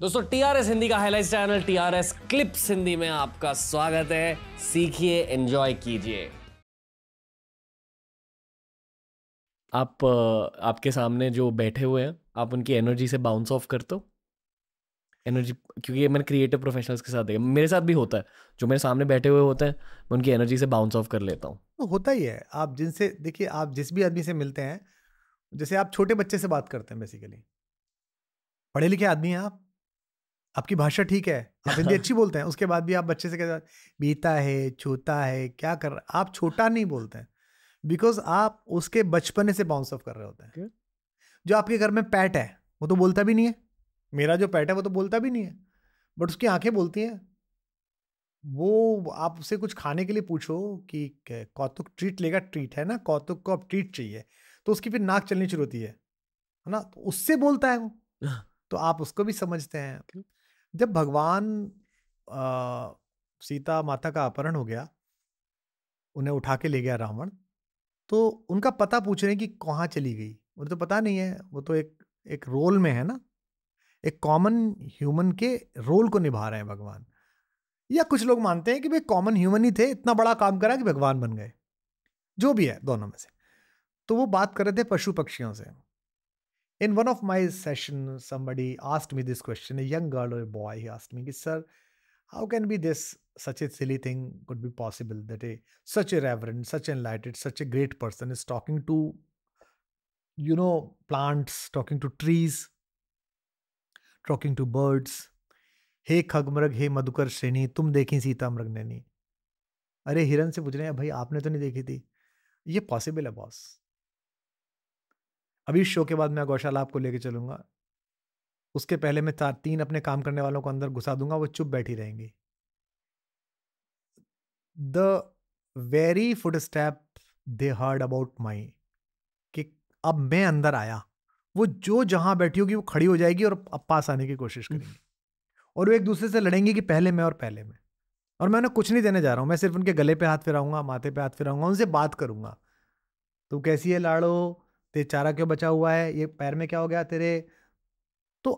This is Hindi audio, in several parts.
दोस्तों टीआरएस हिंदी का highlight channel TRS clips Hindi में आपका स्वागत है। सीखिए, एंजॉय कीजिए। आप आपके सामने जो बैठे हुए हैं, आप उनकी एनर्जी से बाउंस ऑफ करते हो। एनर्जी, क्योंकि ये मैंने क्रिएटिव प्रोफेशनल्स के साथ देखा, मेरे साथ भी होता है। जो मेरे सामने बैठे हुए होते हैं, मैं उनकी एनर्जी से बाउंस ऑफ कर लेता हूँ। तो होता ही है। आप जिनसे देखिए, आप जिस भी आदमी से मिलते हैं, जैसे आप छोटे बच्चे से बात करते हैं, बेसिकली पढ़े लिखे आदमी हैं आप, आपकी भाषा ठीक है, आप हिंदी अच्छी बोलते हैं, उसके बाद भी आप बच्चे से कहते हैं बीता है, छोटा है, क्या कर रहा, आप छोटा नहीं बोलते हैं बिकॉज आप उसके बचपने से बाउंस ऑफ कर रहे होते हैं। जो आपके घर में पैट है वो तो बोलता भी नहीं है, मेरा जो पैट है वो तो बोलता भी नहीं है, बट उसकी आंखें बोलती हैं। वो आप उससे कुछ खाने के लिए पूछो कि कौतुक ट्रीट लेगा, ट्रीट है ना, कौतुक को अब ट्रीट चाहिए, तो उसकी फिर नाक चलनी शुरू होती है ना, तो उससे बोलता है वो। तो आप उसको भी समझते हैं। जब भगवान सीता माता का अपहरण हो गया, उन्हें उठा के ले गया रावण, तो उनका पता पूछ रहे हैं कि कहाँ चली गई, उन्हें तो पता नहीं है, वो तो एक रोल में है ना, एक कॉमन ह्यूमन के रोल को निभा रहे हैं भगवान। या कुछ लोग मानते हैं कि भाई कॉमन ह्यूमन ही थे, इतना बड़ा काम करा कि भगवान बन गए, जो भी है दोनों में से। तो वो बात कर रहे थे पशु पक्षियों से। In one of my session, somebody asked me this question, a young girl or a boy, he asked me, sir, how can be this, such a silly thing could be possible that such a reverend, such enlightened, such a great person is talking to, plants, talking to trees, talking to birds. हे खगमृग, हे मधुकर श्रेणी, तुम देखी सीता मृग नैनी। अरे हिरन से पूछ रहे हैं, भाई आपने तो नहीं देखी थी। ये पॉसिबल है बॉस। अभी इस शो के बाद मैं गौशाला आपको लेके चलूंगा, उसके पहले मैं 3 अपने काम करने वालों को अंदर घुसा दूंगा, वो चुप बैठी रहेंगी। The very foot step they heard about my, कि अब मैं अंदर आया, वो जो जहां बैठी होगी वो खड़ी हो जाएगी और अब पास आने की कोशिश करेंगी, और वो एक दूसरे से लड़ेंगे कि पहले मैं और पहले मैं। और मैं उन्हें कुछ नहीं देने जा रहा हूं, मैं सिर्फ उनके गले पे हाथ फिराऊंगा, माथे पे हाथ फिराऊंगा, उनसे बात करूंगा। तू कैसी है लाड़ो, तेरे चारा क्यों बचा हुआ है, ये पैर में क्या हो गया तेरे। तो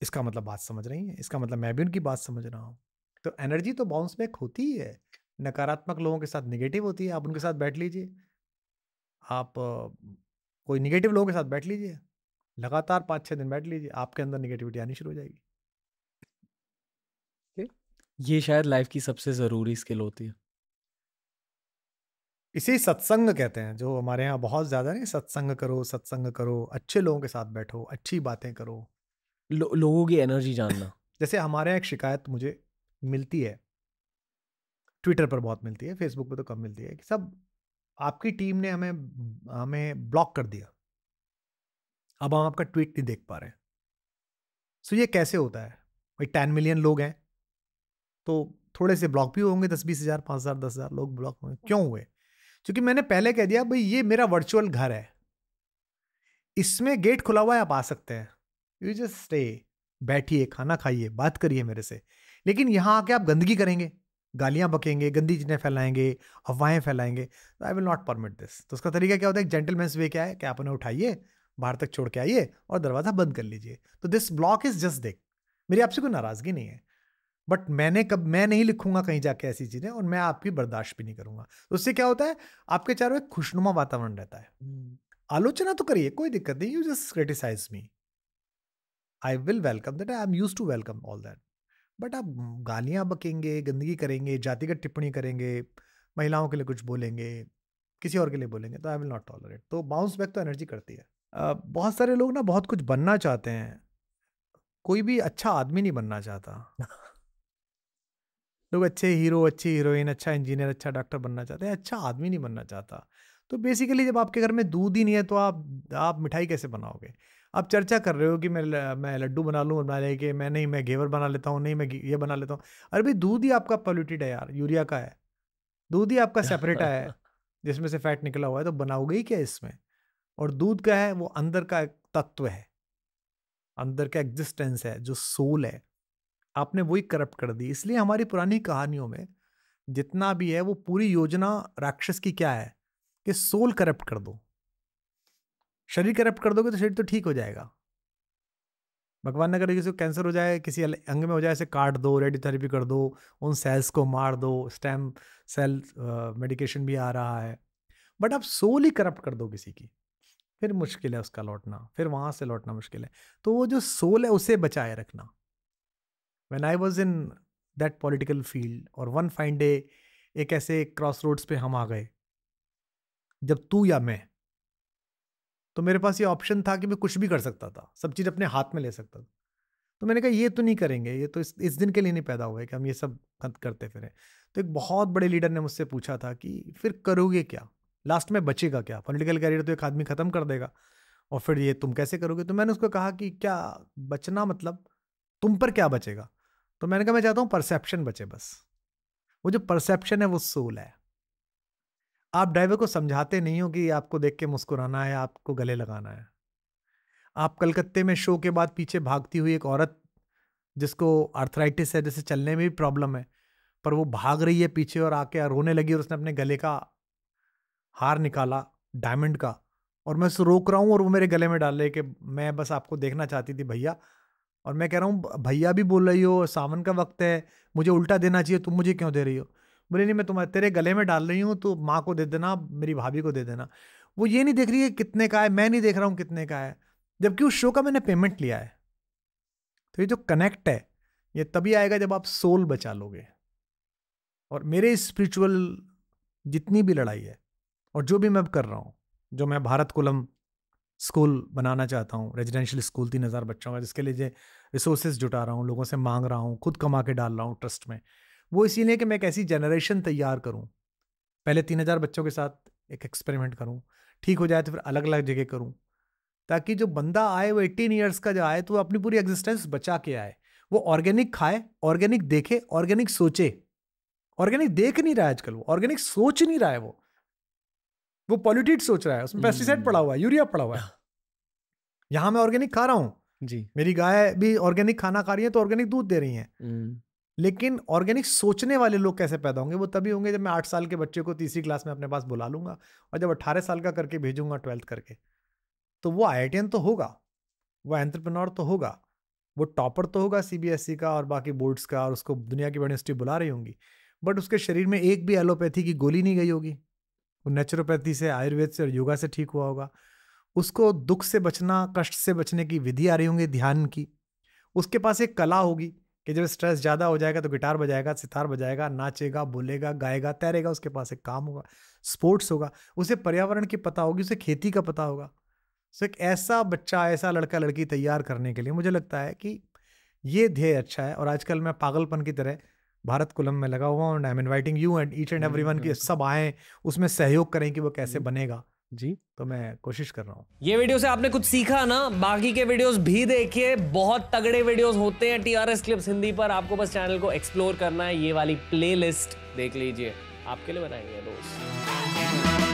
इसका मतलब बात समझ रही है, इसका मतलब मैं भी उनकी बात समझ रहा हूँ। तो एनर्जी तो बाउंस बैक होती ही है। नकारात्मक लोगों के साथ नेगेटिव होती है। आप उनके साथ बैठ लीजिए, आप कोई नेगेटिव लोगों के साथ बैठ लीजिए, लगातार 5-6 दिन बैठ लीजिए, आपके अंदर नेगेटिविटी आनी शुरू हो जाएगी। ये शायद लाइफ की सबसे जरूरी स्किल होती है। इसे सत्संग कहते हैं, जो हमारे यहाँ बहुत ज्यादा नहीं, सत्संग करो, सत्संग करो, अच्छे लोगों के साथ बैठो, अच्छी बातें करो, लोगों की एनर्जी जानना। जैसे हमारे यहाँ एक शिकायत मुझे मिलती है, ट्विटर पर बहुत मिलती है, फेसबुक पे तो कम मिलती है, कि सब आपकी टीम ने हमें हमें ब्लॉक कर दिया, अब हम आपका ट्वीट नहीं देख पा रहे हैं। सो ये कैसे होता है भाई, 10 मिलियन लोग हैं, तो थोड़े से ब्लॉक भी होंगे, 10-20 हज़ार, 5 हज़ार, 10 हज़ार लोग ब्लॉक होंगे। क्यों हुए? क्योंकि मैंने पहले कह दिया भाई ये मेरा वर्चुअल घर है, इसमें गेट खुला हुआ है, आप आ सकते हैं, यू जस्ट स्टे, बैठिए, खाना खाइए, बात करिए मेरे से। लेकिन यहाँ आके आप गंदगी करेंगे, गालियां बकेंगे, गंदी चीजें फैलाएंगे, अफवाहें फैलाएंगे, तो I will not permit this. तो उसका तरीका क्या होता है, जेंटलमैन्स वे क्या है कि आप उन्हें उठाइए, बाहर तक छोड़ के आइए और दरवाजा बंद कर लीजिए। तो दिस ब्लॉक इज जस्ट देख, मेरी आपसे कोई नाराजगी नहीं है, बट मैं नहीं लिखूंगा कहीं जाके ऐसी चीजें, और मैं आपकी बर्दाश्त भी नहीं करूंगा। तो उससे क्या होता है, आपके चारों एक खुशनुमा वातावरण रहता है। आलोचना तो करिए, कोई दिक्कत नहीं, you just criticise me, I will welcome that, I am used to welcome all that. But आप गालियां बकेंगे, गंदगी करेंगे, जातिगत टिप्पणी करेंगे, महिलाओं के लिए कुछ बोलेंगे, किसी और के लिए बोलेंगे, तो आई विल नॉट टॉलरेट। तो बाउंस बैक तो एनर्जी करती है। बहुत सारे लोग ना बहुत कुछ बनना चाहते हैं, कोई भी अच्छा आदमी नहीं बनना चाहता। लोग अच्छे हीरो, अच्छी हीरोइन, अच्छा इंजीनियर, अच्छा डॉक्टर बनना चाहते हैं, अच्छा आदमी नहीं बनना चाहता। तो बेसिकली जब आपके घर में दूध ही नहीं है, तो आप मिठाई कैसे बनाओगे? आप चर्चा कर रहे हो कि मैं लड्डू बना लूँ, बना लेके मैं घेवर बना लेता हूँ, नहीं मैं ये बना लेता हूँ। अरे भाई दूध ही आपका पोल्यूटेड है यार, यूरिया का है, दूध ही आपका सेपरेटा है जिसमें से फैट निकला हुआ है, तो बनाओगे ही क्या इसमें? और दूध का है, वो अंदर का तत्व है, अंदर का एग्जिस्टेंस है, जो सोल है, आपने वही करप्ट कर दी। इसलिए हमारी पुरानी कहानियों में जितना भी है, वो पूरी योजना राक्षस की क्या है कि सोल करप्ट कर दो। शरीर करप्ट कर दोगे तो शरीर तो ठीक हो जाएगा, भगवान न करे किसी को कैंसर हो जाए, किसी अंग में हो जाए, ऐसे काट दो, रेडियोथेरेपी कर दो, उन सेल्स को मार दो, स्टेम सेल मेडिकेशन भी आ रहा है, बट आप सोल ही करप्ट कर दो किसी की, फिर मुश्किल है उसका लौटना, फिर वहां से लौटना मुश्किल है। तो वो जो सोल है उसे बचाए रखना। When I was in that political field, और वन फाइन डे एक ऐसे क्रॉस रोड्स पे हम आ गए, जब तू या मैं, तो मेरे पास ये ऑप्शन था कि मैं कुछ भी कर सकता था, सब चीज़ अपने हाथ में ले सकता था। तो मैंने कहा ये तो नहीं करेंगे, ये तो इस दिन के लिए नहीं पैदा हुए कि हम ये सब करते फिरें। तो एक बहुत बड़े लीडर ने मुझसे पूछा था कि फिर करोगे क्या, लास्ट में बचेगा क्या? पॉलिटिकल कैरियर तो एक आदमी खत्म कर देगा, और फिर ये तुम कैसे करोगे? तो मैंने उसको कहा कि क्या बचना, मतलब तुम पर क्या बचेगा? तो मैंने कहा मैं चाहता हूँ परसेप्शन बचे बस। वो जो परसेप्शन है वो सोल है। आप ड्राइवर को समझाते नहीं हो कि आपको देख के मुस्कुराना है, आपको गले लगाना है। आप कलकत्ते में शो के बाद पीछे भागती हुई एक औरत जिसको आर्थराइटिस है, जैसे चलने में भी प्रॉब्लम है, पर वो भाग रही है पीछे और आके रोने लगी, और उसने अपने गले का हार निकाला डायमंड का, और मैं उसको रोक रहा हूँ और वो मेरे गले में डाल रही है कि मैं बस आपको देखना चाहती थी भैया। और मैं कह रहा हूँ भैया भी बोल रही हो, सावन का वक्त है, मुझे उल्टा देना चाहिए, तुम मुझे क्यों दे रही हो? बोले नहीं, मैं तेरे गले में डाल रही हूँ, तो माँ को दे देना, मेरी भाभी को दे देना। वो ये नहीं देख रही है कितने का है, मैं नहीं देख रहा हूँ कितने का है, जबकि उस शो का मैंने पेमेंट लिया है। तो ये जो कनेक्ट है ये तभी आएगा जब आप सोल बचा लोगे। और मेरे स्पिरिचुअल जितनी भी लड़ाई है, और जो भी मैं अब कर रहा हूँ, जो मैं भारत कुलम स्कूल बनाना चाहता हूँ, रेजिडेंशियल स्कूल 3000 बच्चों का, जिसके लिए रिसोर्सेज जुटा रहा हूँ, लोगों से मांग रहा हूँ, खुद कमा के डाल रहा हूँ ट्रस्ट में, वो इसीलिए कि मैं एक ऐसी जनरेशन तैयार करूँ। पहले 3000 बच्चों के साथ एक एक्सपेरिमेंट करूँ, ठीक हो जाए तो फिर अलग अलग जगह करूँ, ताकि जो बंदा आए वो 18 ईयर्स का जो आए तो वो अपनी पूरी एग्जिस्टेंस बचा के आए। वो ऑर्गेनिक खाए, ऑर्गेनिक देखे, ऑर्गेनिक सोचे। ऑर्गेनिक देख नहीं रहा है आजकल, वो ऑर्गेनिक सोच नहीं रहा है, वो पॉल्यूटेड सोच रहा है, उसमें पेस्टिसाइड पड़ा हुआ है, यूरिया पड़ा हुआ है। यहाँ मैं ऑर्गेनिक खा रहा हूँ जी, मेरी गाय भी ऑर्गेनिक खाना खा रही है, तो ऑर्गेनिक दूध दे रही है। लेकिन ऑर्गेनिक सोचने वाले लोग कैसे पैदा होंगे? वो तभी होंगे जब मैं 8 साल के बच्चे को तीसरी क्लास में अपने पास बुला लूंगा, और जब 18 साल का करके भेजूंगा 12th करके, तो वो IITian तो होगा, वो एंटरप्रेन्योर तो होगा, वो टॉपर तो होगा CBSE का और बाकी बोर्ड्स का, और उसको दुनिया की बड़ी यूनिवर्सिटी बुला रही होंगी, बट उसके शरीर में एक भी एलोपैथी की गोली नहीं गई होगी, वो नेचुरोपैथी से, आयुर्वेद से और योगा से ठीक हुआ होगा। उसको दुख से बचना, कष्ट से बचने की विधि आ रही होंगी ध्यान की। उसके पास एक कला होगी कि जब स्ट्रेस ज़्यादा हो जाएगा तो गिटार बजाएगा, सितार बजाएगा, नाचेगा, बोलेगा, गाएगा, तैरेगा। उसके पास एक काम होगा, स्पोर्ट्स होगा, उसे पर्यावरण की पता होगी, उसे खेती का पता होगा। सो एक ऐसा बच्चा, ऐसा लड़का लड़की तैयार करने के लिए मुझे लगता है कि ये ध्येय अच्छा है। और आजकल मैं पागलपन की तरह भारत कुलम में लगा हुआ हूँ। I am inviting you and each and everyone कि सब आएँ, उसमें सहयोग करें कि वो कैसे बनेगा जी। तो मैं कोशिश कर रहा हूँ। ये वीडियो से आपने कुछ सीखा ना? बाकी के वीडियोस भी देखिए, बहुत तगड़े वीडियोस होते हैं TRS क्लिप्स हिंदी पर। आपको बस चैनल को एक्सप्लोर करना है, ये वाली प्लेलिस्ट देख लीजिए, आपके लिए बनाएंगे दोस्त।